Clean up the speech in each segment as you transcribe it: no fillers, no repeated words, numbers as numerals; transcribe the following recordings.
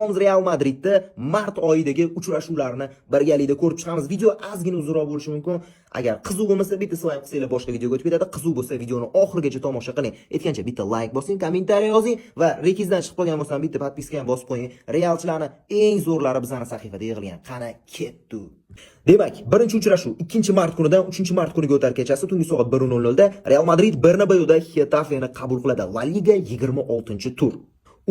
Real Madridda mart oyidagi uchrashuvlarni birgalikda ko'rib chiqamiz. Video ozgina uzunroq bo'lishi mumkin. Agar qiziq bo'lmasa bitta slayk qilsanglar boshqa videoga o'tib ketadi. Qiziq bo'lsa videoni oxirigacha tomosha qiling. Aytgancha bitta like bosing, kommentariy yozing va rekizdan chiqib qolgan bo'lsa bitta podpiska ham bosib qo'ying. Realchilarni eng zo'rlari bizning sahifada yig'ilgan. Qana ketdi. Demak, birinchi uchrashuv 2-mart kunidan 3-mart kuniga o'tar kechasi tungi soat 1:00 da Real Madrid Bernabeuda Getafeni qabul qiladi. La Liga 26-tur.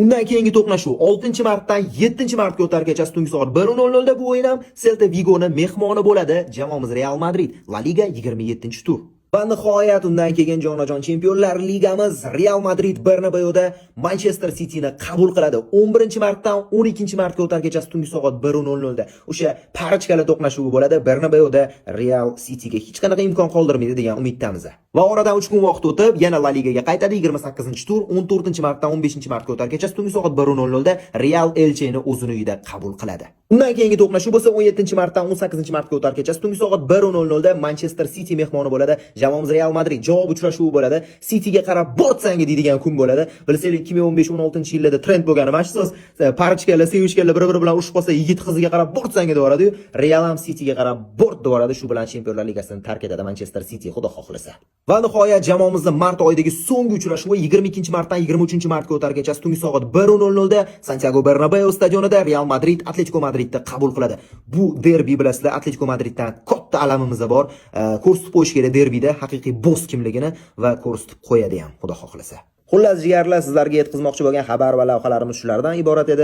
Undan keyingi to'qnashuv 6-martdan 7-martga o'tar kechasi tungi soat 1:00 da bu o'yin ham Celta Vigoni mehmoni bo'ladi. Jamoamiz Real Madrid, La Liga 27-tur. Va nihoyat undan keyin jonajon Chempionlar Ligamiz Real Madrid Bernabeuda Manchester Cityni qabul qiladi. 11-martdan 12-martga o'tar kechasi tungi soat 1:00 da. O'sha parchkali to'qnashuvi bo'ladi. Bernabeuda Real Cityga hech qanaqa imkon qoldirmaydi degan umiddamiz. Va oradan 3 kun vaqt o'tib, yana La Ligaga qaytadi. 28-tur, 14-martdan 15-martga o'tar kechasi tungi soat 1:00 da Real Elcheni o'zining uyida qabul qiladi. Undan keyingi to'qnashuv bo'lsa 17-martdan 18-martga o'tar kechasi tungi soat 1:00 da Manchester City mehmoni bo'ladi. Jamoamiz Real Madrid javob uchrashuvi bo'ladi. Cityga qarab borsangi deydigan kun bo'ladi. Bilsanglar 2015-16-yillarda trend bo'lgani mana shu so'z parchkalar, sevishganlar bir-biri bilan urushib qolsa, yigit qiziga qarab borsangi deyoradi-yu. Real ham Cityga qarab bort deyoradi. Shu bilan Chempionlar Ligasini tark etadi Manchester City, xudo xohlasa. Va nihoyat jamoamizning mart oyidagi so'nggi uchrashuvi 22-martdan 23-martga o'tar kechasi tungi soat 1:00 da Santiago Bernabeu stadionida Real Madrid Atletico Madridni qabul qiladi. Bu derbi bilasizlar, Atletico Madriddan katta alamimiz bor. Ko'rsatib qo'yish kerak derbida haqiqiy boss kimligini va ko'rsatib qo'yadi ham, xudo xohlasa. Xullas jigarlar, sizlarga yetkazmoqchi bo'lgan xabar va lavhalarimiz shulardan iborat edi.